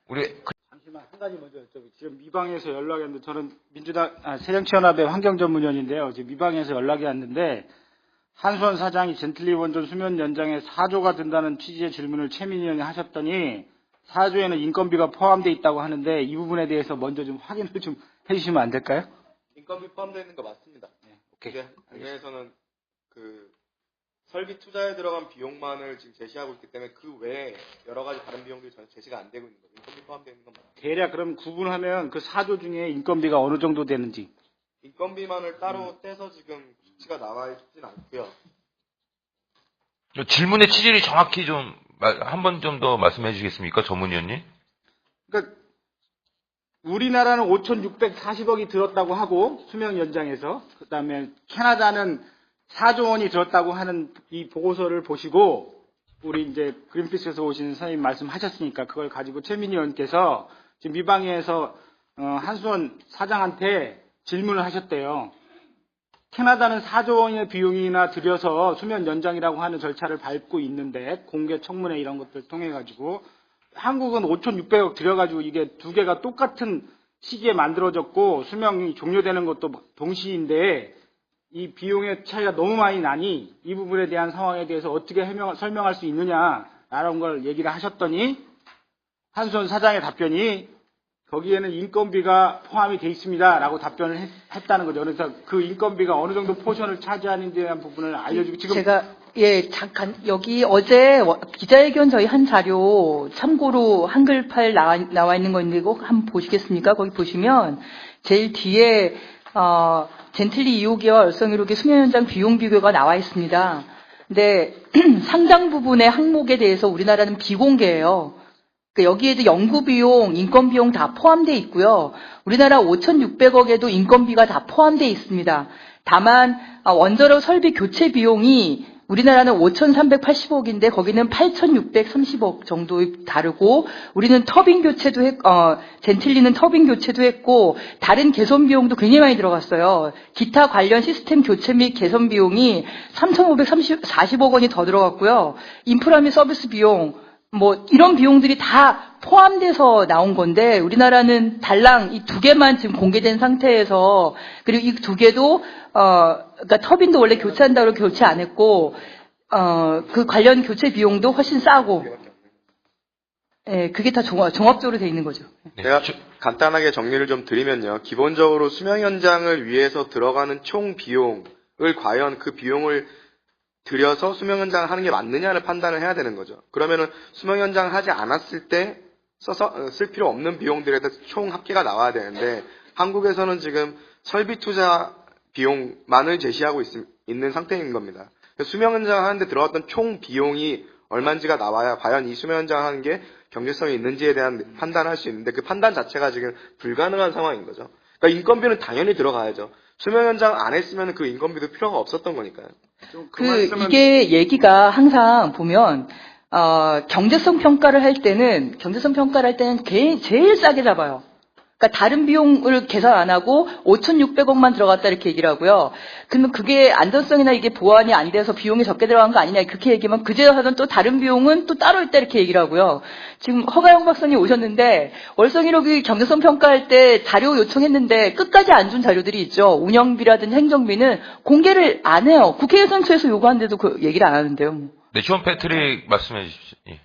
우리 잠시만 한 가지 먼저 여쭤볼게요. 지금 미방에서 연락이 왔는데 저는 새정치연합의 환경전문위원인데요. 지금 미방에서 연락이 왔는데 한수원 사장이 젠틀리 원전 수면 연장에 4조가 든다는 취지의 질문을 최민희 의원이 하셨더니 4조에는 인건비가 포함되어 있다고 하는데 이 부분에 대해서 먼저 좀 확인을 좀 해주시면 안 될까요? 인건비 포함되어 있는 거 맞습니다. 네, 오케이. 이제 국내에서는 그 설비 투자에 들어간 비용만을 지금 제시하고 있기 때문에 그 외에 여러 가지 다른 비용들이 전혀 제시가 안 되고 있는 거죠. 인건비 포함되어 있는 건 맞습니다. 대략 그럼 구분하면 그 4조 중에 인건비가 어느 정도 되는지. 인건비만을 따로 떼서 지금 수치가 나와 있진 않고요. 질문의 취지를 정확히 좀 한 번 좀 더 말씀해 주시겠습니까, 전문위원님? 그러니까 우리나라는 5,640억이 들었다고 하고 수명 연장에서 그다음에 캐나다는 4조 원이 들었다고 하는 이 보고서를 보시고 우리 이제 그린피스에서 오신 선생님 말씀하셨으니까 그걸 가지고 최민희 의원께서 지금 미방에서 한수원 사장한테 질문을 하셨대요. 캐나다는 4조 원의 비용이나 들여서 수면 연장이라고 하는 절차를 밟고 있는데 공개 청문회 이런 것들 통해 가지고 한국은 5,600억 들여가지고 이게 두 개가 똑같은 시기에 만들어졌고 수명이 종료되는 것도 동시인데 이 비용의 차이가 너무 많이 나니 이 부분에 대한 상황에 대해서 어떻게 설명할 수 있느냐라는 걸 얘기를 하셨더니 한수원 사장의 답변이 거기에는 인건비가 포함이 돼 있습니다라고 답변을 했다는 거죠. 그래서 그 인건비가 어느 정도 포션을 차지하는지에 대한 부분을 알려주고 지금 제가 잠깐 여기 어제 기자회견 저희 한 자료 참고로 한글팔 나와 있는 거 있는데 꼭 한번 보시겠습니까? 거기 보시면 제일 뒤에 젠틀리 2호기와 열성 1호기 수면 연장 비용 비교가 나와 있습니다. 근데 상당 부분의 항목에 대해서 우리나라는 비공개예요. 여기에도 연구비용, 인건비용 다 포함되어 있고요. 우리나라 5,600억에도 인건비가 다 포함되어 있습니다. 다만 원자로 설비 교체 비용이 우리나라는 5,380억인데 거기는 8,630억 정도 다르고 우리는 터빈 교체도 젠틀리는 터빈 교체도 했고 다른 개선 비용도 굉장히 많이 들어갔어요. 기타 관련 시스템 교체 및 개선 비용이 3,540억 원이 더 들어갔고요. 인프라 및 서비스 비용 이런 비용들이 다 포함돼서 나온 건데, 우리나라는 달랑 이 두 개만 지금 공개된 상태에서, 그리고 이 두 개도, 그러니까 터빈도 원래 교체한다고 교체 안 했고, 그 관련 교체 비용도 훨씬 싸고, 예, 그게 다 종합적으로 돼 있는 거죠. 제가 간단하게 정리를 좀 드리면요. 기본적으로 수명 연장을 위해서 들어가는 총 비용을 과연 그 비용을 들여서 수명 연장을 하는 게 맞느냐를 판단을 해야 되는 거죠. 그러면은 수명 연장을 하지 않았을 때 쓸 필요 없는 비용들에 대해서 총 합계가 나와야 되는데 한국에서는 지금 설비 투자 비용만을 제시하고 있는 상태인 겁니다. 수명 연장을 하는데 들어갔던 총 비용이 얼마인지가 나와야 과연 이 수명 연장을 하는 게 경제성이 있는지에 대한 판단을 할 수 있는데 그 판단 자체가 지금 불가능한 상황인 거죠. 그러니까 인건비는 당연히 들어가야죠. 수명 연장 안 했으면 그 인건비도 필요가 없었던 거니까요. 이게 얘기가 항상 보면, 경제성 평가를 할 때는 제일 싸게 잡아요. 그러니까 다른 비용을 계산 안 하고 5,600억만 들어갔다 이렇게 얘기를 하고요. 그러면 그게 안전성이나 이게 보완이 안 돼서 비용이 적게 들어간 거 아니냐 그렇게 얘기하면 그제야 하던 또 다른 비용은 또 따로 있다 이렇게 얘기를 하고요. 지금 허가영 박사님 오셨는데 월성 1호기 경제성 평가할 때 자료 요청했는데 끝까지 안 준 자료들이 있죠. 운영비라든지 행정비는 공개를 안 해요. 국회 예산처에서 요구하는데도 그 얘기를 안 하는데요. 네, 존 패트릭 말씀해 주십시오. 예.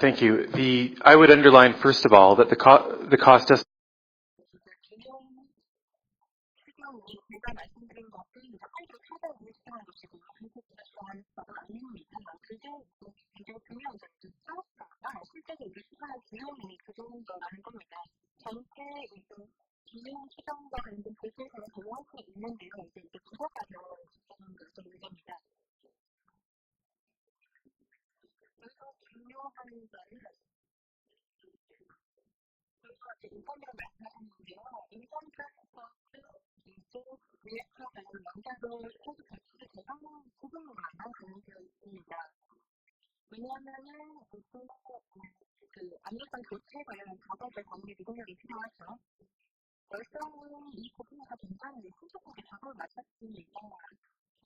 Thank you. I would underline, first of all, that the cost estimate 제가 말씀드린 것은 한국 찾아오시는 것이고 한국에서 아닙니다. 그게 굉장히 중요한 점이죠. 실제로 우리 시간의 비용이 그 정도라는 겁니다. 전체 비용 추정과 관련 보고서는 정확히 있는데요. 이제 그것과 집중하는 것이 문제입니다. 그래서 중요한 점은 인건비를 말씀하셨는데요. 인건비에서 미래처럼 연장을 해도 대출의 대상 부분으로만 가능되어 있습니다. 왜냐하면은 압력강 교체 관련 작업의 관리 노동력이 필요하죠. 월성은 이 부분에서 굉장히 신속하게 작업을 마쳤습니다.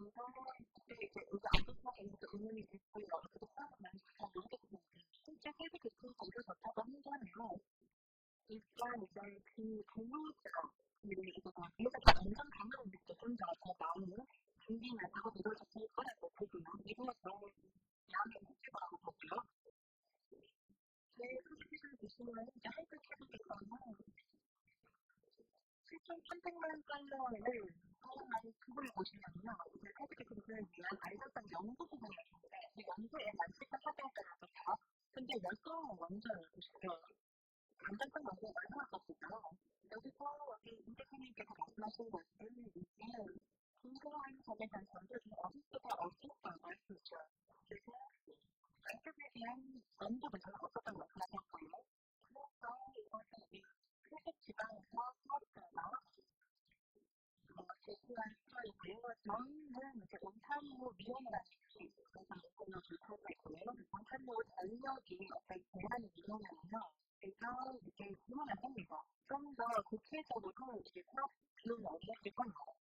그때 이제 우리 아동학에서 의문이 있고요. 그래서 사람은 잘 모르겠는데 실제 세계 교통 거기서 좋다고 한다면 일단 이제 그 근로자 그리고 이제 근로자가 안전 방향을 믿고 혼자 더 많은 준비나 작업이 이루어졌을 거라고 보고요. 이번에 너무 양이 없을 거라고 보고요. 제 프로젝트를 보시면 이제 한글 캐릭터는 7,300만 달러를 사용한 부분을 보시면요. 이제 캐릭터 부분을 위한 안전성 연구 부분이 있는데 이 연구에 만시가 사용되거든요. 근데 열성 원전을 보시면 안전성 연구에 얼마나 썼을까? 여기서 우리 임 대표님께서 말씀하신 것은 이제 공공한 점에 대한 전제를 어느 때가 어디서 말씀이죠. 그래서 안전에 대한 연구를 전혀 없었던 말씀하셨고요. 그래서 이것을 이 세계 지방에서 수업자가 제시한 스타일이고요. 저희는 이제 온탄로 미용이라는 게 그래서 연구를 불타고 있고요. 온탄로 전력이 어떤 대안이 미용이에요. 그래서 이제 질문을 합니다. 좀 더 구체적으로 이제 사업 비용이 얼마일 건가요?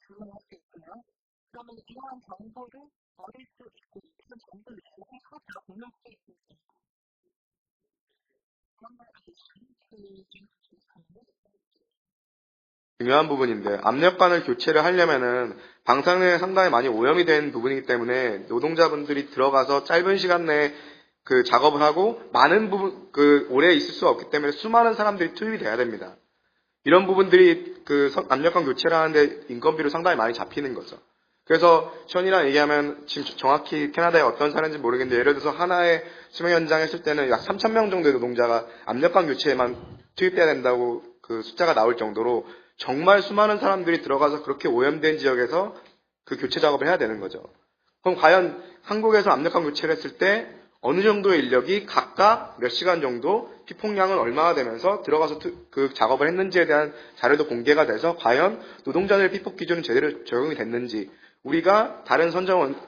질문을 할 수 있고요. 그러면 이러한 정보를 얻을 수 있고 무슨 정보를 주고 서로 공유할 수 있을지 그런 걸 중요한 부분인데 압력관을 교체를 하려면은 방사능에 상당히 많이 오염이 된 부분이기 때문에 노동자분들이 들어가서 짧은 시간 내에 그 작업을 하고 많은 부분 오래 있을 수가 없기 때문에 수많은 사람들이 투입이 돼야 됩니다. 이런 부분들이 압력관 교체를 하는데 인건비로 상당히 많이 잡히는 거죠. 그래서 시원이랑 얘기하면 지금 정확히 캐나다에 어떤 사례인지 모르겠는데 예를 들어서 하나의 수명 현장 했을 때는 약 3,000명 정도의 노동자가 압력관 교체에만 투입돼야 된다고 그 숫자가 나올 정도로 정말 수많은 사람들이 들어가서 그렇게 오염된 지역에서 그 교체 작업을 해야 되는 거죠. 그럼 과연 한국에서 압력관 교체를 했을 때 어느 정도의 인력이 각각 몇 시간 정도 피폭량은 얼마나 되면서 들어가서 그 작업을 했는지에 대한 자료도 공개가 돼서 과연 노동자들 피폭 기준은 제대로 적용이 됐는지 우리가 다른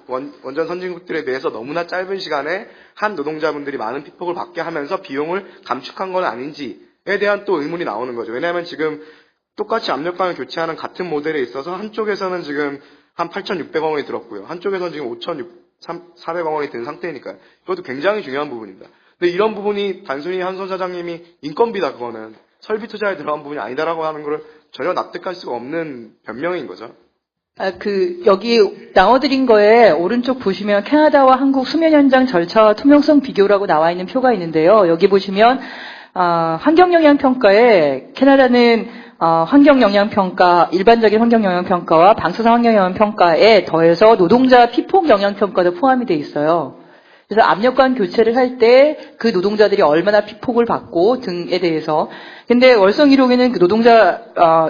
원전 선진국들에 비해서 너무나 짧은 시간에 한 노동자분들이 많은 피폭을 받게 하면서 비용을 감축한 건 아닌지에 대한 또 의문이 나오는 거죠. 왜냐하면 지금 똑같이 압력관을 교체하는 같은 모델에 있어서 한쪽에서는 지금 한 8,600억 원이 들었고요. 한쪽에서는 지금 5,400억 원이 든 상태니까요. 이것도 굉장히 중요한 부분입니다. 근데 이런 부분이 단순히 한선 사장님이 인건비다 그거는 설비 투자에 들어간 부분이 아니다라고 하는 걸 전혀 납득할 수가 없는 변명인 거죠. 여기 나와드린 거에 오른쪽 보시면 캐나다와 한국 수면 현장 절차와 투명성 비교라고 나와 있는 표가 있는데요. 여기 보시면, 환경영향평가에 캐나다는 환경영향평가, 일반적인 환경영향평가와 방사선 환경영향평가에 더해서 노동자 피폭 영향평가도 포함이 되어 있어요. 그래서 압력관 교체를 할 때 그 노동자들이 얼마나 피폭을 받고 등에 대해서. 근데 월성 1호기는 그 노동자,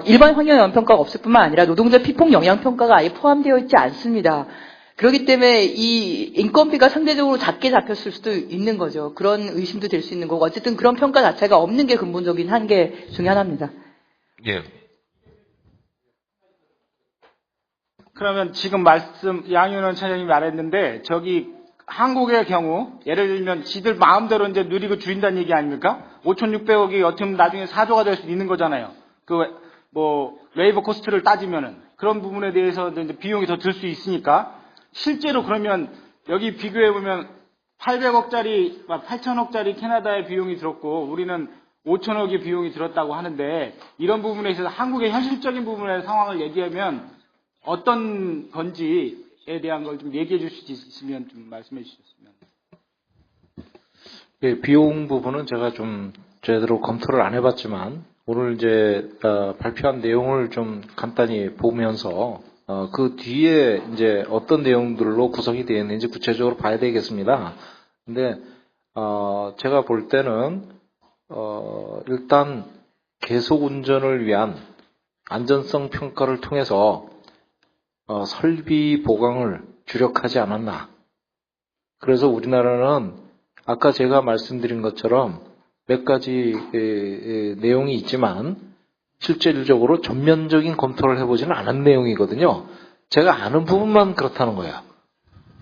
일반 환경영향평가가 없을 뿐만 아니라 노동자 피폭 영향평가가 아예 포함되어 있지 않습니다. 그렇기 때문에 이 인건비가 상대적으로 작게 잡혔을 수도 있는 거죠. 그런 의심도 될 수 있는 거고. 어쨌든 그런 평가 자체가 없는 게 근본적인 한계 중에 하나입니다. 예. 그러면 지금 양윤원 차장님이 말했는데 저기 한국의 경우 예를 들면 지들 마음대로 이제 누리고 줄인다는 얘기 아닙니까? 5,600억이 어떻게 보면 나중에 4조가 될 수 있는 거잖아요. 웨이버 코스트를 따지면은 그런 부분에 대해서 이제 비용이 더 들 수 있으니까 실제로 그러면 여기 비교해 보면 800억짜리, 8,000억짜리 캐나다의 비용이 들었고 우리는 5천억의 비용이 들었다고 하는데 이런 부분에 있어서 한국의 현실적인 부분의 상황을 얘기하면 어떤 건지에 대한 걸 좀 얘기해 주실 수 있으면 좀 말씀해 주셨으면. 예, 비용 부분은 제가 좀 제대로 검토를 안 해봤지만 오늘 이제 발표한 내용을 좀 간단히 보면서 그 뒤에 이제 어떤 내용들로 구성이 되어 있는지 구체적으로 봐야 되겠습니다. 근데 제가 볼 때는 일단 계속 운전을 위한 안전성 평가를 통해서 설비 보강을 주력하지 않았나. 그래서 우리나라는 아까 제가 말씀드린 것처럼 몇 가지 내용이 있지만 실질적으로 전면적인 검토를 해보지는 않은 내용이거든요. 제가 아는 부분만 그렇다는 거예요.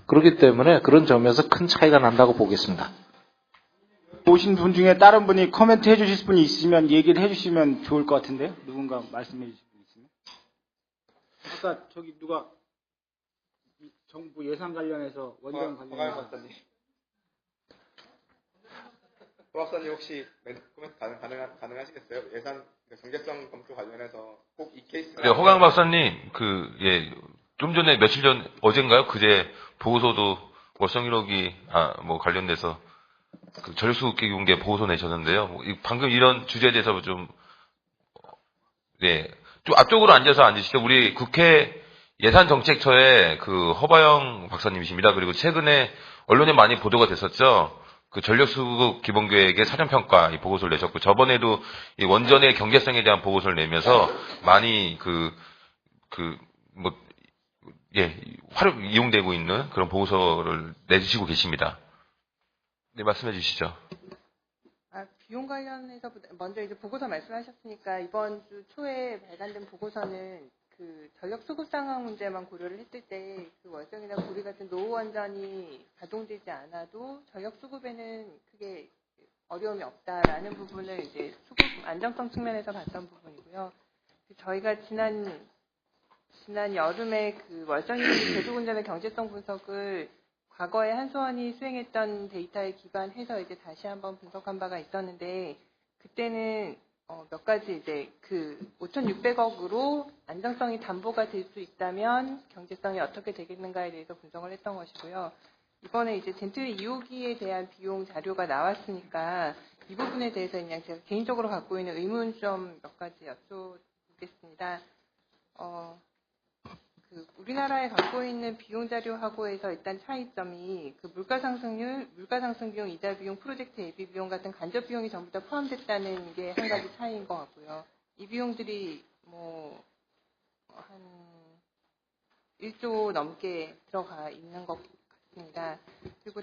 그렇기 때문에 그런 점에서 큰 차이가 난다고 보겠습니다. 오신 분 중에 다른 분이 코멘트 해주실 분이 있으면 얘기를 해주시면 좋을 것 같은데요. 누군가 말씀해 주실 분 있으면. 아까 저기 누가 정부 예산 관련해서 원전 허가연 관련해서 박사님. 호 박사님 혹시 코멘트 가능하시겠어요? 예산 경제성 검토 관련해서 꼭 이 케이스. 네, 허강 박사님, 좀 전에 며칠 전, 어젠가요? 그제 보고서도 월성 1호기, 관련돼서 전력수급계 용계 보고서 내셨는데요. 방금 이런 주제에 대해서 좀 앞쪽으로 앉으시죠. 우리 국회 예산정책처의 허바영 박사님이십니다. 그리고 최근에 언론에 많이 보도가 됐었죠. 전력수급 기본계획의 사전평가 이 보고서를 내셨고, 저번에도 이 원전의 경제성에 대한 보고서를 내면서 많이 활용 이용되고 있는 그런 보고서를 내주시고 계십니다. 네, 말씀해 주시죠. 비용 관련해서 먼저 이제 보고서 말씀하셨으니까 이번 주 초에 발간된 보고서는 전력 수급 상황 문제만 고려를 했을 때 월성이나 구리 같은 노후 원전이 가동되지 않아도 전력 수급에는 크게 어려움이 없다라는 부분을 이제 수급 안정성 측면에서 봤던 부분이고요. 저희가 지난 여름에 월성 1호기 제조 운전의 경제성 분석을 과거에 한수원이 수행했던 데이터에 기반해서 이제 다시 한번 분석한 바가 있었는데, 그때는 몇 가지 이제 5,600억으로 안정성이 담보가 될 수 있다면 경제성이 어떻게 되겠는가에 대해서 분석을 했던 것이고요. 이번에 이제 젠트리 2호기에 대한 비용 자료가 나왔으니까 이 부분에 대해서 그냥 제가 개인적으로 갖고 있는 의문 좀 몇 가지 여쭤보겠습니다. 우리나라에 갖고 있는 비용 자료하고에서 일단 차이점이 물가 상승률, 물가 상승 비용, 이자 비용, 프로젝트 예비 비용 같은 간접 비용이 전부 다 포함됐다는 게 한 가지 차이인 것 같고요. 이 비용들이 한 1조 넘게 들어가 있는 것 같습니다. 그리고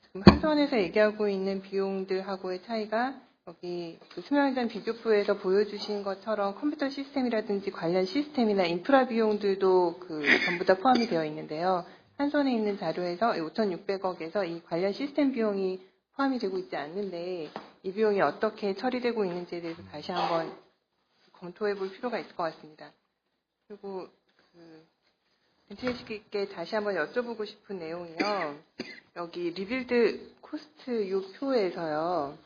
지금 한수원에서 얘기하고 있는 비용들하고의 차이가 여기 수명연장 비교표에서 보여주신 것처럼 컴퓨터 시스템이라든지 관련 시스템이나 인프라 비용들도 전부 다 포함이 되어 있는데요. 한손에 있는 자료에서 5,600억에서 이 관련 시스템 비용이 포함이 되고 있지 않는데, 이 비용이 어떻게 처리되고 있는지에 대해서 다시 한번 검토해 볼 필요가 있을 것 같습니다. 그리고 벤틀리씨께 다시 한번 여쭤보고 싶은 내용이요. 여기 리빌드 코스트 요 표에서요.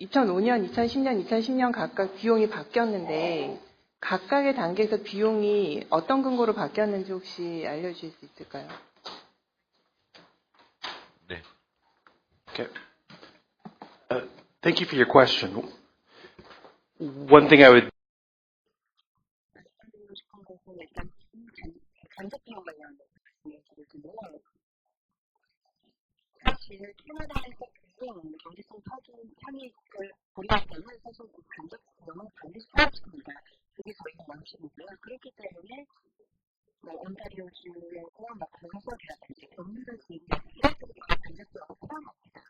2005년, 2010년, 2010년 각각 비용이 바뀌었는데 각각의 단계에서 비용이 어떤 근거로 바뀌었는지 혹시 알려주실 수 있을까요? 네. Okay. Thank you for your question. One thing I would 말씀드리고 싶은 것은 일단 간접 비용 관련 얘기를 드리면, 사실 캐나다에서 경제성 파기 상익을 고려할 때는 사실 간접 비용은 반드시 포함시킵니다. 그게 저희의 원칙이고요. 그렇기 때문에 온타리오주에서 건설이라든지 경유를 지으면 이런 쪽에 간접 비용을 포함합니다.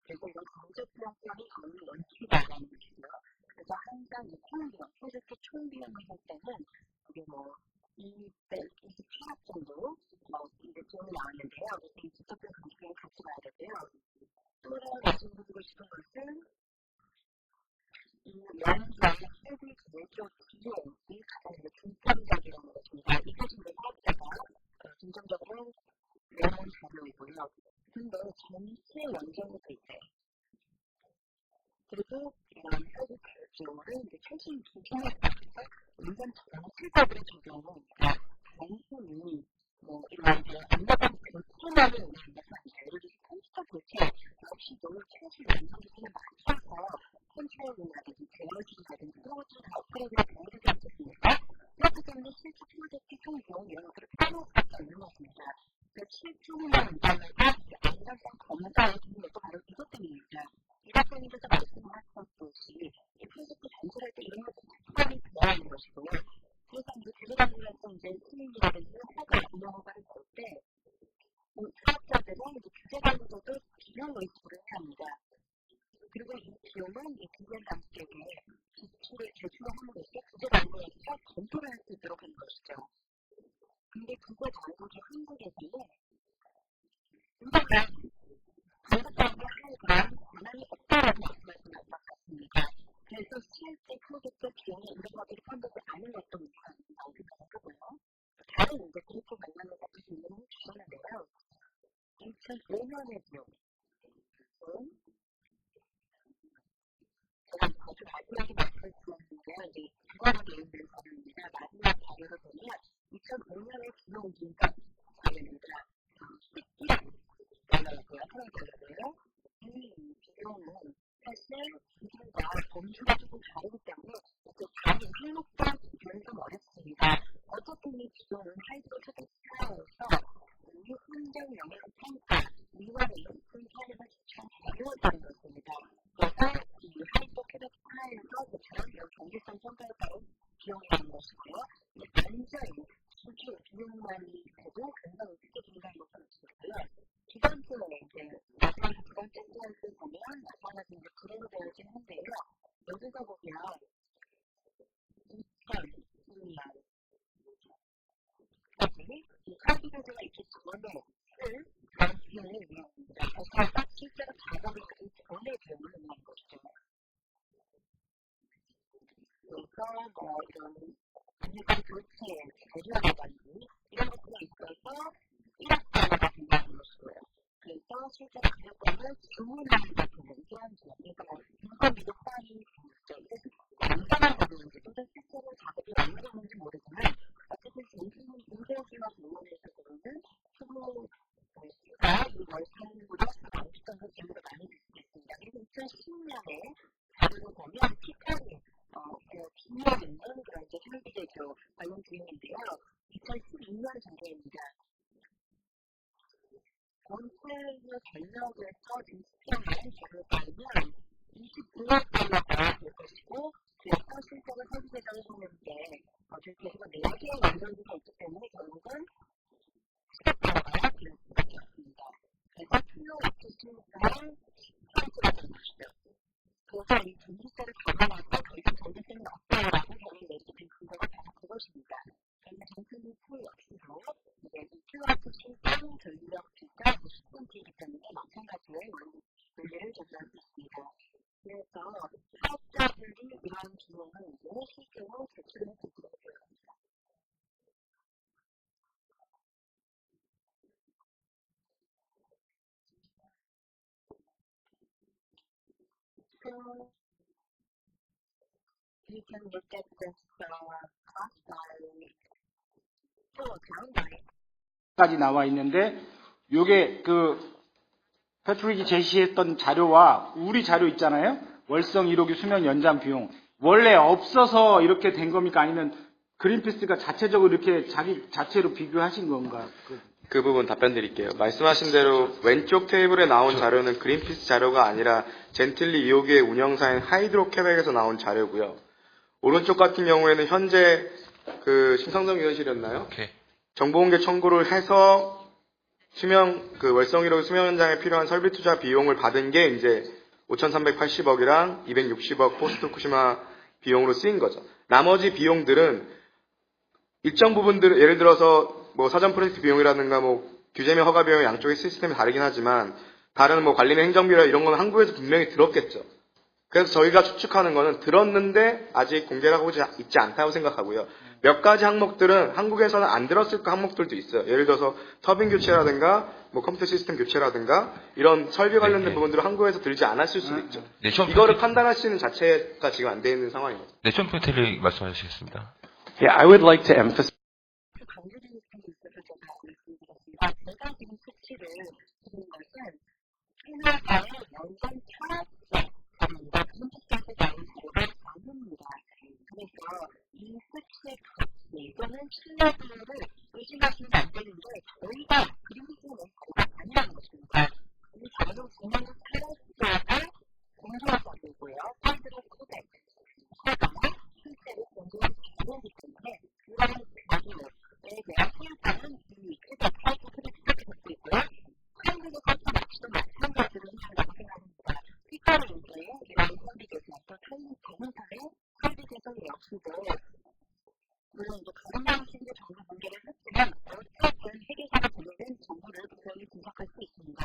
그리고 이런 간접 비용 포함이 저희의 원칙이라는 것이고요. 그래서 항상 이 총비용, 프로젝트 총비용을 할 때는 그게 227억 정도 이제 비용이 나왔는데요. 이 직접적 간접비용 같이 봐야 되고요. 또 하나 말씀드리고 싶은 것은 이 연구의 최대 제조 비용이 가장 중점적이라는 것입니다. 이것이 사업자가 중점적으로 내놓은 자료이고요. 근데 전체 원전이 될 때, 그리고 이런 회계 비용을 이제 최신 기준에 따라서 원전 적용을 실적으로 적용을 단순히 이런 안전한 교체만을 의미해서 예를 들어서 컴퓨터 교체 없이도 최신 원전 기준에 맞춰서 컨트롤이라든지 제어기라든지 그런 것들을 다 업그레이드가 되어야 되지 않겠습니까? 그렇기 때문에 실제 프로젝트 총 비용 이런 것들을 빼놓을 수밖에 없는 것입니다. 실종이나 안전과 안전성 검사의 기준도 바로 이것 때문입니다. 이 작가님께서 말씀하셨듯이 이 프로젝트 전술할 때 이런 것들이 포함이 되어야 하는 것이고요. 그래서 이제 제조단위에서 이제 수익이라든지 허가, 운영허가를 볼 때 사업자들은 이제 규제단위로도 비용 의식을 해야 합니다. 그리고 이 비용은 이 기존 단계에 기출을 제출하는 것이 규제단위에서 검토를 할 수 있도록 하는 것이죠. 근데 그거 단속이 한국에서는 인정한 반복적으로 할 그런 권한이 없다라고 말씀하신 것 같습니다. 그래서 실제 프로젝트 비용이 이런 것들이 판독을 안 해놨던 이유가 나오긴 하고요. 이제 그리프 관련해서 질문을 주셨는데요. 2005년의 비용, 제가 아주 마지막에 말씀드렸는데요. 이제 그거로 되어 있는 자료입니다. 마지막 자료를 보면 2005년의 비용 분석 자료입니다. 11억 달러고요. 해외 달러고요. 이 비용은 사실 기준과 범주가 조금 다르기 때문에 이렇게 다른 항목과 비교는 좀 어렵습니다. 어쨌든 이 비용은 하이드로 차트에서 이 환경 영향 평가, 이와의 높은 사례가 추천 자료라는 것입니다. 그래서 이 하이드로 캐릭터에서 그처럼 이런 경제성 평가에 따른 비용이라는 것이고요. 이 단순히 수주 비용만이 해도 굉장히 크게 증가한 것으로 보여요. 두 번째는 이제 마지막 두 번째 슬라이드 보면 마찬가지 이제 그래로 되어 있긴 한데요. 여기서 보면 2002년 이 설비료가 있기 전에 쓸 그런 비용을 의미합니다. 그래서 실제로 작업을 하기 전에 비용을 의미하는 것이죠. 그래서 뭐 이런 안전 교체, 재료라든지 이런 것들이 있어서 1억 달러가 된다는 것이고요. 그래서 실제로 가격권을 주문하는 같은 이런 비용, 그러니까 뭐 인건비도 포함이 되죠. 이것은 완전한 부분인지 또는 실제로 작업이 완료됐는지 모르지만 어쨌든 인쇄수나 부문에서 보면 수고 수가 이 월상보다 많기 때문에 기록을 많이 드시겠습니다. 그리고 2010년에 자료를 보면 티타늄 비밀 있는 그런 이제 설비제조 관련 비용인데요. 2012년 자료입니다. 본체의 전력에서 인스피어만 자료를 따르면 29억 달러가 될 것이고, 그래서 실제로 설비제조를 했는데 계속 4개의 완전도가 있기 때문에 결국은 10억 달러가 될 수밖에 없습니다. 그래서 필요 없으시니까 스타트가 된 것이죠. 그래서 이 전기세를 감안하고 더 이상 전기세는 없다라고 결론을 내리게 된 근거가 바로 그것입니다. 그런데 정책이 풀 역시도 이제 이 킬로와트 시장 전력 비가 10분기이기 때문에 마찬가지로 논리를 적용할 수 있습니다. 그래서 사업자들이 이러한 비용을 이제 실제로 제출을 해주게 되었습니다. You can look at this cost by 까지 나와 있는데 요게 그 패트릭이 제시했던 자료와 우리 자료 있잖아요. 월성 1호기 수명 연장 비용 원래 없어서 이렇게 된 겁니까? 아니면 그린피스가 자체적으로 이렇게 자기 자체로 비교하신 건가? 그 부분 답변 드릴게요. 말씀하신 대로 왼쪽 테이블에 나온 자료는 그린피스 자료가 아니라 젠틀리 2호기의 운영사인 하이드로캐백에서 나온 자료고요. 오른쪽 같은 경우에는 현재 그 심상정 위원실이었나요? 오케이. 정보공개 청구를 해서 월성 1호 수명 현장에 필요한 설비 투자 비용을 받은 게 이제 5,380억이랑 260억 포스트 후쿠시마 비용으로 쓰인 거죠. 나머지 비용들은 일정 부분들, 예를 들어서 뭐 사전 프로젝트 비용이라든가 뭐 규제명 허가 비용 양쪽의 시스템이 다르긴 하지만 다른 뭐 관리나 행정비라 이런 건 한국에서 분명히 들었겠죠. 그래서 저희가 추측하는 거는 들었는데 아직 공개를 하고 있지 않다고 생각하고요. 몇 가지 항목들은 한국에서는 안 들었을 항목들도 있어요. 예를 들어서 터빈 교체라든가 뭐 컴퓨터 시스템 교체라든가 이런 설비 관련된 부분들은 한국에서 들지 않았을 수도 있죠. 이거를 판단할 수 있는 자체가 지금 안 돼 있는 상황입니다. 네, 좀 팬텔리 말씀하시겠습니다. Yeah, I would like to emphasize. 강조되는 부분이 있어서 제가 말씀드렸습니다. 제가 지금 수치를 드린 것은 캐나다의 연간 철학자입니다. 현지까지 나온 자료가 아닙니다. 그래서 이 수치의 가치 또는 신뢰도를 의심하시면 안 되는데 저희가 그림을 쓰는 자료가 아니라는 것입니다. 이 자료 분야는 철학자가 공부한 자료고요. 사람들의 코덱, 서가 실제로 공부한 자료이기 때문에 그런 자료에 대한 평가는 이 크게 파이프 크게 듣고 있고요. 한국의 커터 역시도 마찬가지로 한다고 생각합니다. 피카로 이제 이런 설비제에서 대문사의 설비제에서 역시도 물론 이제 다른 방식으로 정보 공개를 했지만 어쨌든 세계사가 보내는 정보를 분명히 분석할 수 있습니다.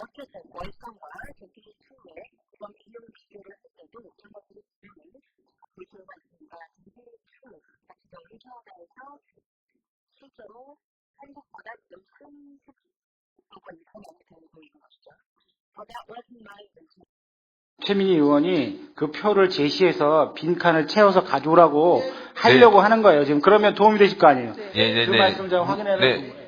어쨌든 월성과 젠틀리 2의 그런 비용 비교를 할 때도 마찬가지로 비용을 볼 필요가 있습니다. 젠틀리 2 같은 경우는 캐나다에서 실제로 한국보다 좀 큰 수준이 되고 있는 것이죠. So that wasn't my business. 최민희 의원이 그 표를 제시해서 빈칸을 채워서 가져오라고 하려고 하는 거예요. 지금 그러면 도움이 되실 거 아니에요. 그 말씀 제가 확인해야 되는 거예요.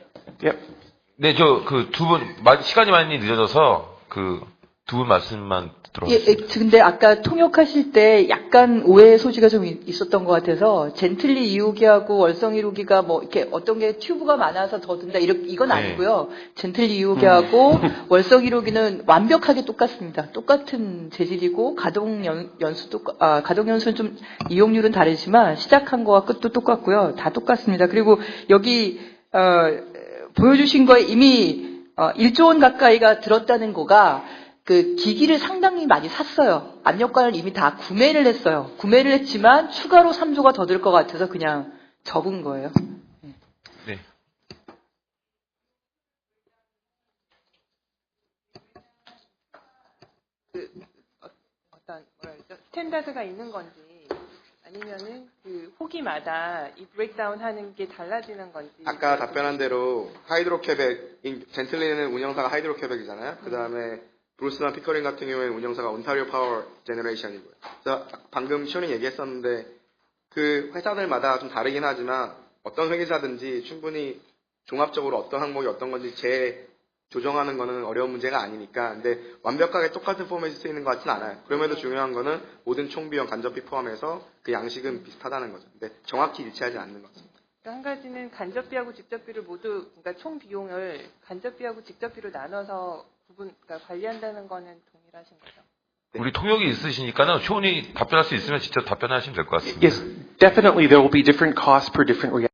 네, 그 두 분, 시간이 많이 늦어져서 그 두 분 말씀만 들어보겠습니다. 근데 아까 통역하실 때 약간 오해의 소지가 좀 있었던 것 같아서 젠틀리 2호기하고 월성 1호기가 뭐 이렇게 어떤 게 튜브가 많아서 더 든다 이건 아니고요. 젠틀리 2호기하고 월성 1호기는 완벽하게 똑같습니다. 똑같은 재질이고 가동 연수는 좀 이용률은 다르지만 시작한 거와 끝도 똑같고요. 다 똑같습니다. 그리고 여기 보여주신 거에 이미 1조 원 가까이가 들었다는 거가 그 기기를 상당히 많이 샀어요. 압력관을 이미 다 구매를 했어요. 구매를 했지만 추가로 3조가 더 들 것 같아서 그냥 적은 거예요. 네. 어떤 스탠다드가 있는 건지 아니면은 그 호기마다 이 브레이크다운 하는 게 달라지는 건지. 아까 답변한 대로 하이드로퀘벡, 젠틀리는 운영사가 하이드로퀘벡이잖아요. 그 다음에 브루스나 피커링 같은 경우에는 운영사가 온타리오 파워 제너레이션이고요. 그래서 방금 시온이 얘기했었는데 그 회사들마다 좀 다르긴 하지만 어떤 회계사든지 충분히 종합적으로 어떤 항목이 어떤 건지 조정하는 거는 어려운 문제가 아니니까. 근데 완벽하게 똑같은 포맷이 쓰이는 것 같지는 않아요. 그럼에도 중요한 거는 모든 총비용 간접비 포함해서 그 양식은 비슷하다는 거죠. 근데 정확히 일치하지 않는 것 같습니다. 한 가지는 간접비하고 직접비를 모두, 그러니까 총 비용을 간접비하고 직접비로 나눠서 그러니까 관리한다는 거는 동일하신 거죠? 우리 통역이 있으시니까는 쇼니 답변할 수 있으면 직접 답변하시면 될 것 같습니다. Yes, definitely there will be different costs per different reactor.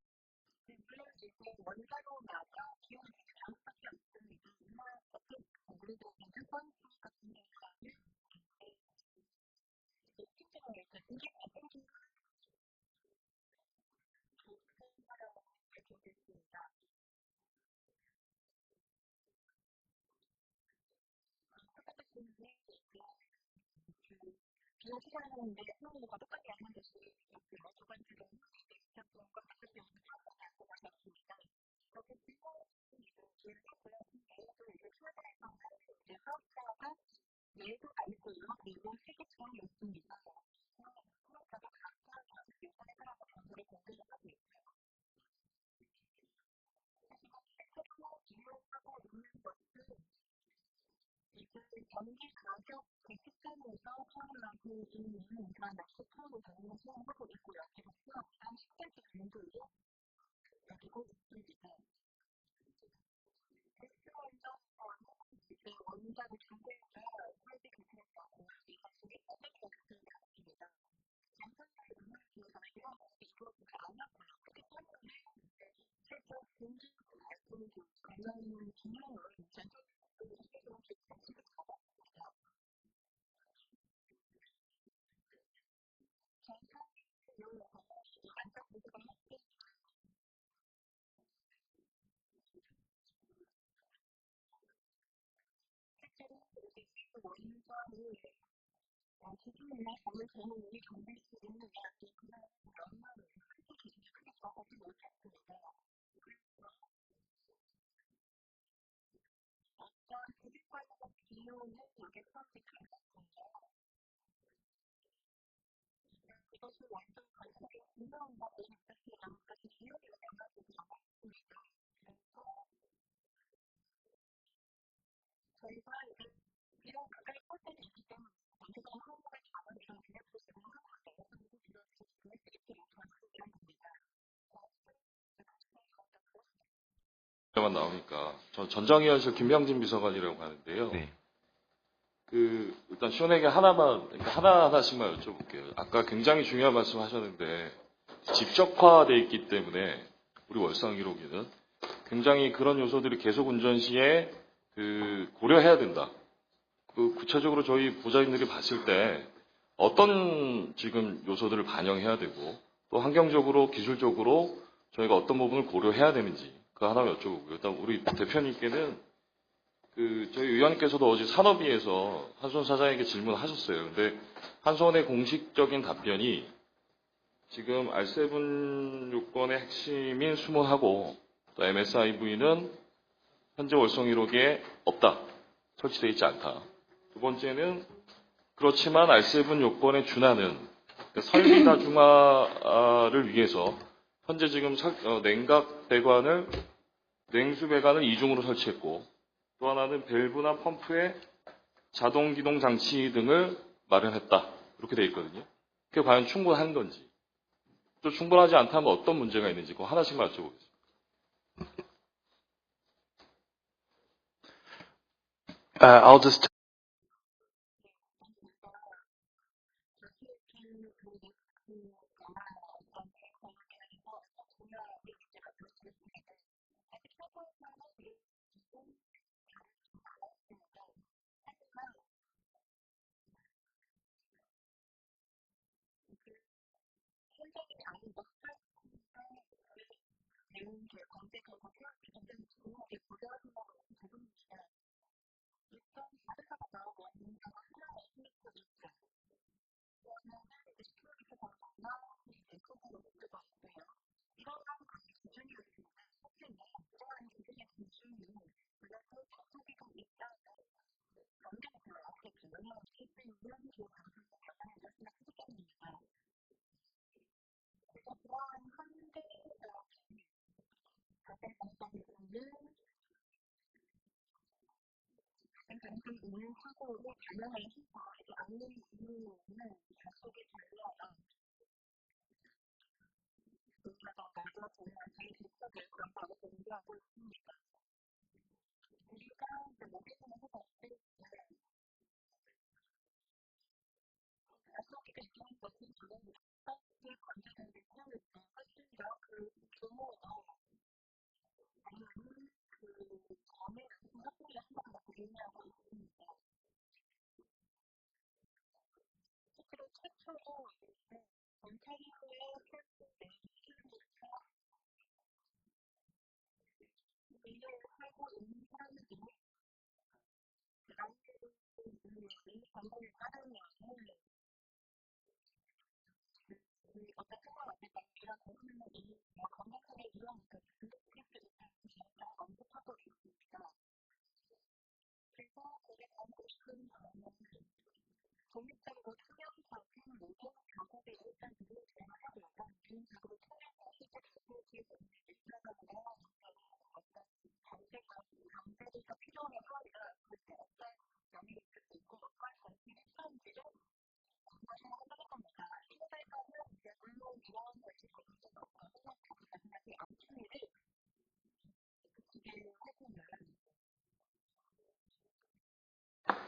만 나오니까 저 전정위원실 김병진 비서관이라고 하는데요. 네. 일단 시원하게 하나하나씩만 여쭤볼게요. 아까 굉장히 중요한 말씀하셨는데 직접화돼 있기 때문에 우리 월성 1호기는 굉장히 그런 요소들이 계속 운전 시에 고려해야 된다. 구체적으로 저희 보좌진들이 봤을 때 어떤 지금 요소들을 반영해야 되고 또 환경적으로 기술적으로 저희가 어떤 부분을 고려해야 되는지 그 하나 여쭤보고요. 일단 우리 대표님께는 저희 의원께서도 어제 산업위에서 한수원 사장에게 질문하셨어요. 근데 한수원의 공식적인 답변이 지금 R7 요건의 핵심인 수문하고 또 MSIV는 현재 월성 1호기에 없다. 설치되어 있지 않다. 두 번째는 그렇지만 R7 요건에 준하는 설비 다중화를 위해서 현재 지금 냉각 배관을 냉수 배관을 2중으로 설치했고 또 하나는 밸브나 펌프에 자동 기동 장치 등을 마련했다. 이렇게 되어 있거든요. 그게 과연 충분한 건지 또 충분하지 않다면 어떤 문제가 있는지 그거 하나씩만 여쭤보겠습니다. I'll just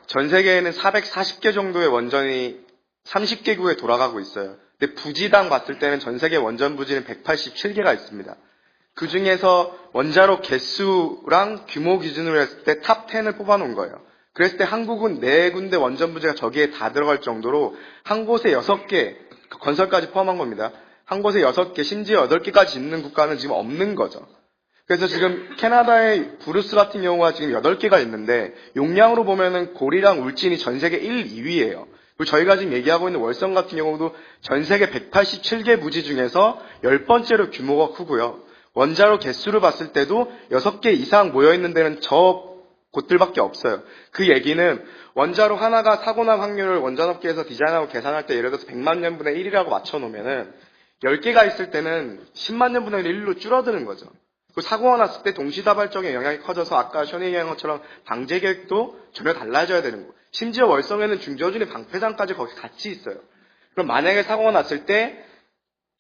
전 세계에는 440개 정도의 원전이 30개국에 돌아가고 있어요. 근데 부지당 봤을 때는 전 세계 원전 부지는 187개가 있습니다. 그 중에서 원자로 개수랑 규모 기준으로 했을 때 탑 10을 뽑아놓은 거예요. 그랬을 때 한국은 4군데 원전 부지가 저기에 다 들어갈 정도로 한 곳에 6개, 건설까지 포함한 겁니다. 한 곳에 6개, 심지어 8개까지 있는 국가는 지금 없는 거죠. 그래서 지금 캐나다의 브루스 같은 경우가 지금 8개가 있는데 용량으로 보면은 고리랑 울진이 전 세계 1, 2위예요. 그리고 저희가 지금 얘기하고 있는 월성 같은 경우도 전 세계 187개 부지 중에서 10번째로 규모가 크고요. 원자로 개수를 봤을 때도 6개 이상 모여있는 데는 저 곳들밖에 없어요. 그 얘기는 원자로 하나가 사고 날 확률을 원전업계에서 디자인하고 계산할 때 예를 들어서 100만 년분의 1이라고 맞춰놓으면은 10개가 있을 때는 10만 년분의 1로 줄어드는 거죠. 그 사고가 났을 때 동시다발적인 영향이 커져서 아까 션 얘기한 것처럼 방제 계획도 전혀 달라져야 되는 거예요. 심지어 월성에는 중저준의 방패장까지 거기 같이 있어요. 그럼 만약에 사고가 났을 때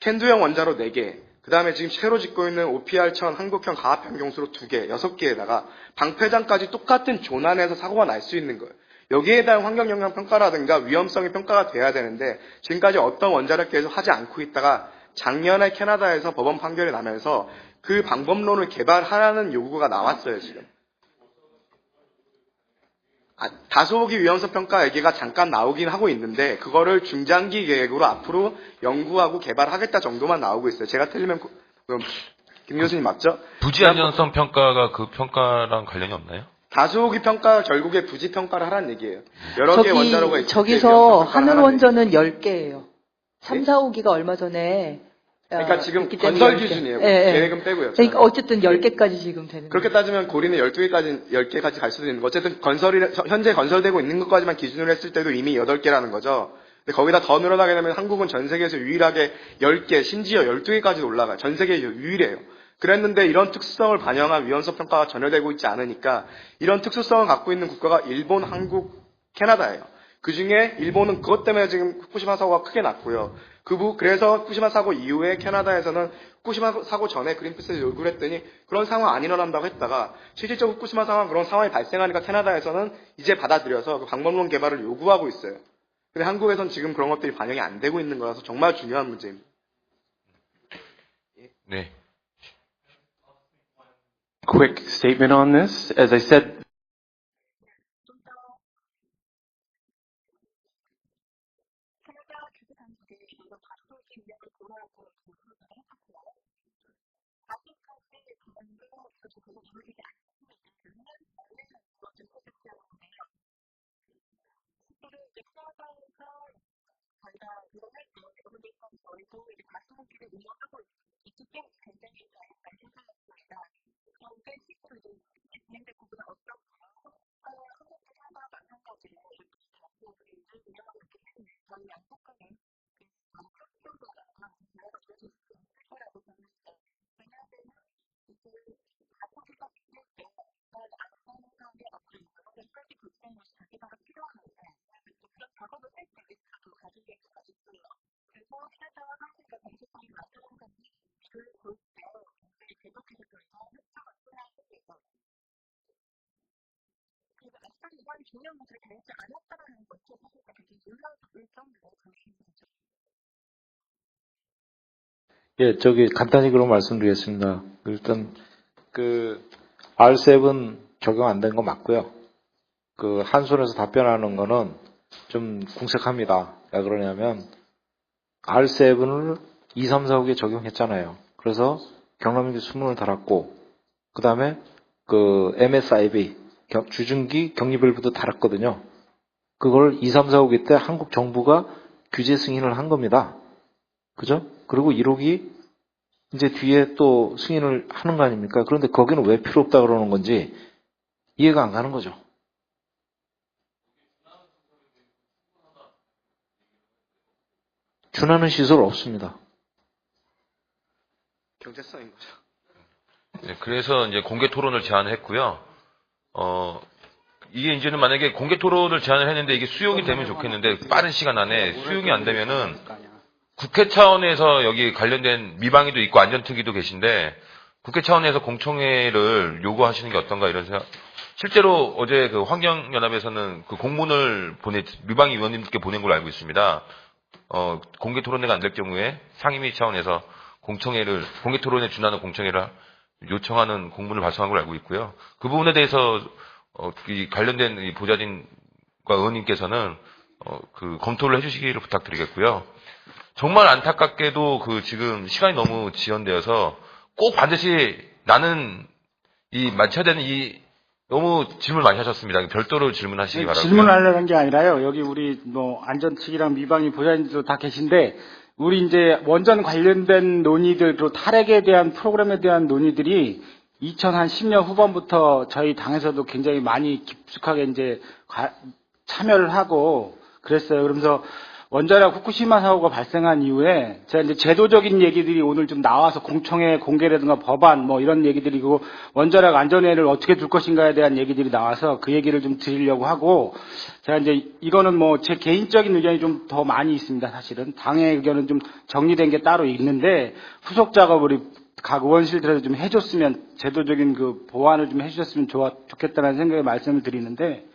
캔두형 원자로 4개, 그 다음에 지금 새로 짓고 있는 OPR-1000 한국형 가압변경수로 2개, 6개에다가 방패장까지 똑같은 조난에서 사고가 날 수 있는 거예요. 여기에 대한 환경영향 평가라든가 위험성의 평가가 돼야 되는데 지금까지 어떤 원자력계에서 하지 않고 있다가 작년에 캐나다에서 법원 판결이 나면서 그 방법론을 개발하라는 요구가 나왔어요, 지금. 다소호기 위험성 평가 얘기가 잠깐 나오긴 하고 있는데 그거를 중장기 계획으로 앞으로 연구하고 개발하겠다 정도만 나오고 있어요. 제가 틀리면 그럼 김 교수님 맞죠? 부지 안전성 평가가 그 평가랑 관련이 없나요? 다소호기 평가 결국에 부지 평가를 하라는 얘기예요. 여러 개 원자로가 있을 때 저기서 위험성 평가를 하라는 하늘원전은 10개예요. 3, 4, 5기가 얼마 전에 그러니까 지금 있기 때문에 건설 10개. 기준이에요. 예, 예. 계획은 빼고요. 그러니까 어쨌든 10개까지 지금 되는 그렇게 거예요. 따지면 고리는 10개까지 갈 수도 있는 거. 어쨌든 현재 건설되고 있는 것까지만 기준으로 했을 때도 이미 8개라는 거죠. 근데 거기다 더 늘어나게 되면 한국은 전 세계에서 유일하게 10개, 심지어 12개까지 올라가요. 전 세계 유일해요. 그랬는데 이런 특수성을 반영한 위헌성 평가가 전혀 되고 있지 않으니까 이런 특수성을 갖고 있는 국가가 일본, 한국, 캐나다예요. 그 중에 일본은 그것 때문에 지금 후쿠시마 사고가 크게 났고요. 그래서 후쿠시마 사고 이후에 캐나다에서는 후쿠시마 사고 전에 그린피스에 요구를 했더니 그런 상황 안 일어난다고 했다가 실질적으로 후쿠시마 상황 그런 상황이 발생하니까 캐나다에서는 이제 받아들여서 그 방법론 개발을 요구하고 있어요. 근데 한국에서는 지금 그런 것들이 반영이 안 되고 있는 거라서 정말 중요한 문제입니다. 네. Quick statement on this. As I said, 캐나다 주재단들이 이거 바꾸기 위해서 돌아오고 부분을 했었고요. 아직까지 그런데 저도 그거 이루어지지 않습니다. 원래는 이것을 포기했었는데요. 실제로 이제 캐나다에서 저희가 이혼할 때 결혼했던 저희도 이제 바꾸기를 운영하고 있기 때문에 굉장히 저희가 생각했습니다. 그런데 실제로 이제 진행된 부분은 어떻고요? 한국과 캐나다 마찬가지로 바꾸기를 운영하고 있기 때문에 저희 양국 간에 합동도가 대화가 이루어질 수 있을 거라고 봅니다. 왜냐하면 이제 바꾸기가 있을 때 안전하게 어떤 여러 설비 결정을 자기가 필요한데 그런 작업을 할 때 리스크도 가지고 있어요. 그래서 캐나다와 한국의 공식적인 마찬가지 볼 때 굉장히 계속해서 협조가 필요합니다. 그리고 아직까지 이번 중요한 것을 다루지 않았다는 것도 사실 되게 놀라울 정도로 그렇습니다. 예, 간단히 그럼 말씀드리겠습니다. 일단, R7 적용 안 된 거 맞고요. 한손에서 답변하는 거는 좀 궁색합니다. 왜 그러냐면, R7을 2, 3, 4, 5에 적용했잖아요. 그래서 경남기 수문을 달았고, 그 다음에 MSIB, 주중기 격리밸브도 달았거든요. 그걸 2, 3, 4, 5기 때 한국 정부가 규제 승인을 한 겁니다. 그죠? 그리고 1호기 이제 뒤에 또 승인을 하는 거 아닙니까? 그런데 거기는 왜 필요 없다 그러는 건지 이해가 안 가는 거죠. 준하는 시설 없습니다. 경제성인 거죠. 네, 그래서 이제 공개 토론을 제안을 했고요. 이게 이제는 만약에 공개 토론을 제안을 했는데 이게 수용이 되면 좋겠는데 빠른 시간 안에 수용이 안 되면은 국회 차원에서 여기 관련된 미방위도 있고 안전특위도 계신데 국회 차원에서 공청회를 요구하시는 게 어떤가 이런 생각. 실제로 어제 환경연합에서는 공문을 미방위 위원님께 보낸 걸로 알고 있습니다. 공개 토론회가 안 될 경우에 상임위 차원에서 공개 토론에 준하는 공청회를 요청하는 공문을 발송한 걸로 알고 있고요. 그 부분에 대해서 이 관련된 이 보좌진과 의원님께서는 검토를 해주시기를 부탁드리겠고요. 정말 안타깝게도 지금 시간이 너무 지연되어서 꼭 반드시 나는 맞춰야 되는 너무 질문 많이 하셨습니다. 별도로 질문하시기 바라고요. 질문하려는 게 아니라요. 여기 우리 안전측이랑 미방위 보좌진도 다 계신데 우리 이제 원전 관련된 논의들, 또 탈핵에 대한 프로그램에 대한 논의들이 2010년 후반부터 저희 당에서도 굉장히 많이 깊숙하게 이제 참여를 하고 그랬어요. 그러면서 원자력 후쿠시마 사고가 발생한 이후에 제가 이제 제도적인 얘기들이 오늘 좀 나와서 공청회 공개라든가 법안 이런 얘기들이고 원자력 안전회를 어떻게 둘 것인가에 대한 얘기들이 나와서 그 얘기를 좀 드리려고 하고 제가 이제 이거는 제 개인적인 의견이 좀 더 많이 있습니다. 사실은 당의 의견은 좀 정리된 게 따로 있는데 후속 작업을 각 의원실들에서 좀 해줬으면 제도적인 보완을 좀 해주셨으면 좋겠다는 생각에 말씀을 드리는데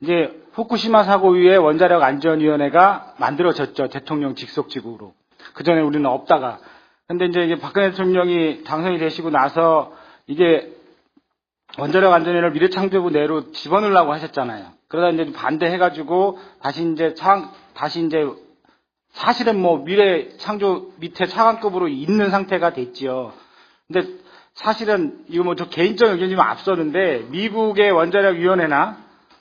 이제 후쿠시마 사고 이후에 원자력 안전위원회가 만들어졌죠. 대통령 직속직으로. 그 전에 우리는 없다가. 근데 이제 박근혜 대통령이 당선이 되시고 나서 이게 원자력 안전위원회를 미래창조부 내로 집어넣으려고 하셨잖아요. 그러다 이제 반대해가지고 다시 이제 사실은 미래창조 밑에 차관급으로 있는 상태가 됐지요. 근데 사실은 이거 저 개인적 의견이 좀 앞서는데 미국의 원자력위원회나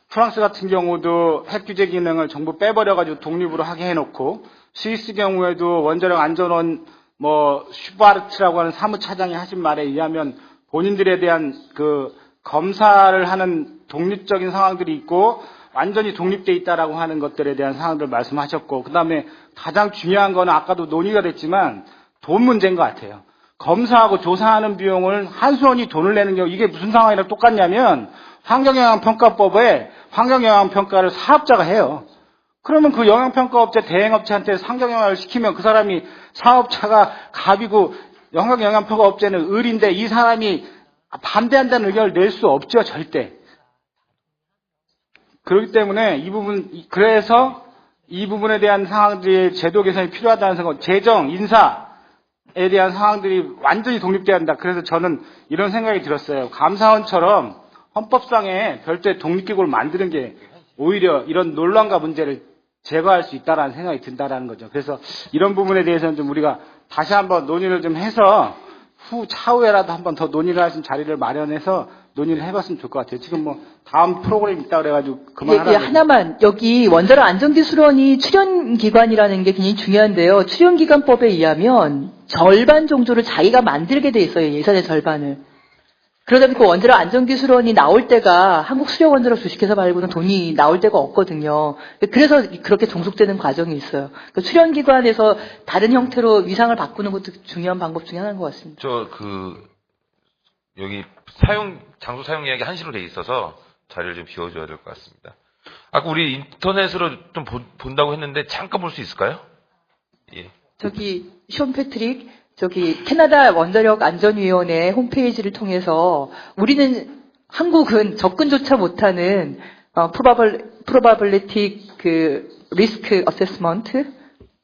프랑스 같은 경우도 핵 규제 기능을 전부 빼버려가지고 독립으로 하게 해놓고 스위스 경우에도 원자력 안전원 슈바르트라고 하는 사무차장이 하신 말에 의하면 본인들에 대한 그 검사를 하는 독립적인 상황들이 있고 완전히 독립돼 있다라고 하는 것들에 대한 상황들 말씀하셨고, 그 다음에 가장 중요한 거는 아까도 논의가 됐지만 돈 문제인 것 같아요. 검사하고 조사하는 비용을 한수원이 돈을 내는 경우 이게 무슨 상황이랑 똑같냐면 환경영향평가법에 환경영향평가를 사업자가 해요. 그러면 그 영향평가업체 대행업체한테 환경영향을 시키면 그 사람이 사업자가 갑이고 환경영향평가업체는 을인데 이 사람이 반대한다는 의견을 낼 수 없죠, 절대. 그렇기 때문에 그래서 이 부분에 대한 상황들이 제도 개선이 필요하다는 생각, 재정, 인사에 대한 상황들이 완전히 독립돼야 한다. 그래서 저는 이런 생각이 들었어요. 감사원처럼 헌법상에 별도의 독립기구를 만드는 게 오히려 이런 논란과 문제를 제거할 수 있다라는 생각이 든다라는 거죠. 그래서 이런 부분에 대해서는 좀 우리가 다시 한번 논의를 좀 해서 차후에라도 한번 더 논의를 하신 자리를 마련해서 논의를 해봤으면 좋을 것 같아요. 지금 다음 프로그램이 있다 그래가지고 그만하라고. 하나만, 여기 원자력 안전기술원이 출연기관이라는 게 굉장히 중요한데요. 출연기관법에 의하면 절반 정도를 자기가 만들게 돼 있어요. 예산의 절반을. 그러다 보니까 원자력 안전기술원이 나올 때가 한국수력원자력 주식회사 말고는 돈이 나올 데가 없거든요. 그래서 그렇게 종속되는 과정이 있어요. 그러니까 출연기관에서 다른 형태로 위상을 바꾸는 것도 중요한 방법 중에 하나인 것 같습니다. 여기 장소 사용 이야기 한시로 돼 있어서 자리를 좀 비워줘야 될 것 같습니다. 아까 우리 인터넷으로 좀 본다고 했는데 잠깐 볼 수 있을까요? 예. 션 패트릭, 캐나다 원자력 안전위원회 홈페이지를 통해서 한국은 접근조차 못하는, probability risk assessment,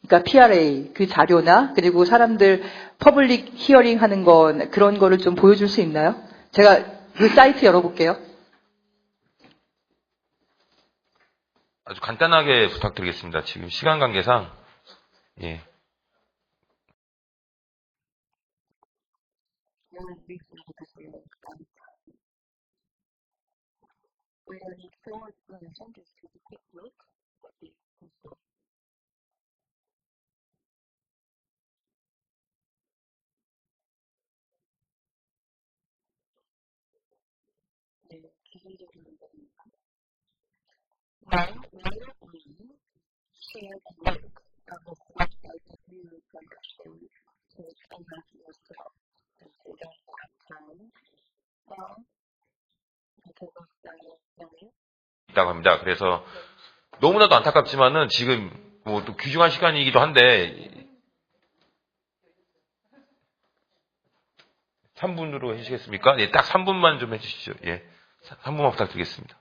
그러니까 PRA 그 자료나 그리고 사람들 퍼블릭 히어링 하는 그런 거를 좀 보여줄 수 있나요? 제가 그 사이트 열어볼게요. 아주 간단하게 부탁드리겠습니다. 지금 시간 관계상. 예. 있다고 합니다. 그래서 너무나도 안타깝지만은 지금 또 귀중한 시간이기도 한데 3분으로 해주시겠습니까? 예, 딱 3분만 좀 해주시죠. 예, 3분만 부탁드리겠습니다.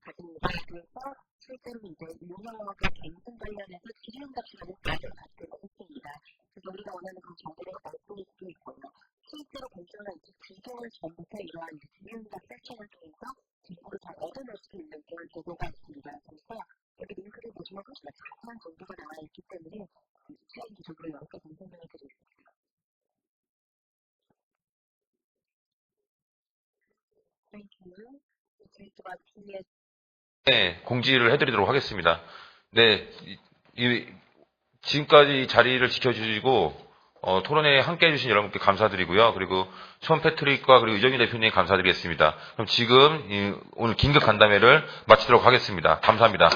가집니다. 그래서 실제로 이제 용역과 경쟁 관련해서 지리응답이라는 답을 받고 있습니다. 그래서 우리가 원하는 그 정보를 얻고 있고요. 실제로 공정한 비교를 전부터 이러한 지리응답 세팅을 통해서 정보를 잘 얻어낼 수 있는 그런 보고가 있습니다. 그래서 여기 링크를 보시면 훨씬 자세한 정보가 나와 있기 때문에 수행기적으로 여러 가지 설명을 드리겠습니다. Thank you. It's about TS. 네, 공지를 해드리도록 하겠습니다. 네, 지금까지 자리를 지켜주시고 토론회에 함께해 주신 여러분께 감사드리고요. 그리고 션 패트릭과 그리고 이정희 대표님 감사드리겠습니다. 그럼 지금 오늘 긴급 간담회를 마치도록 하겠습니다. 감사합니다.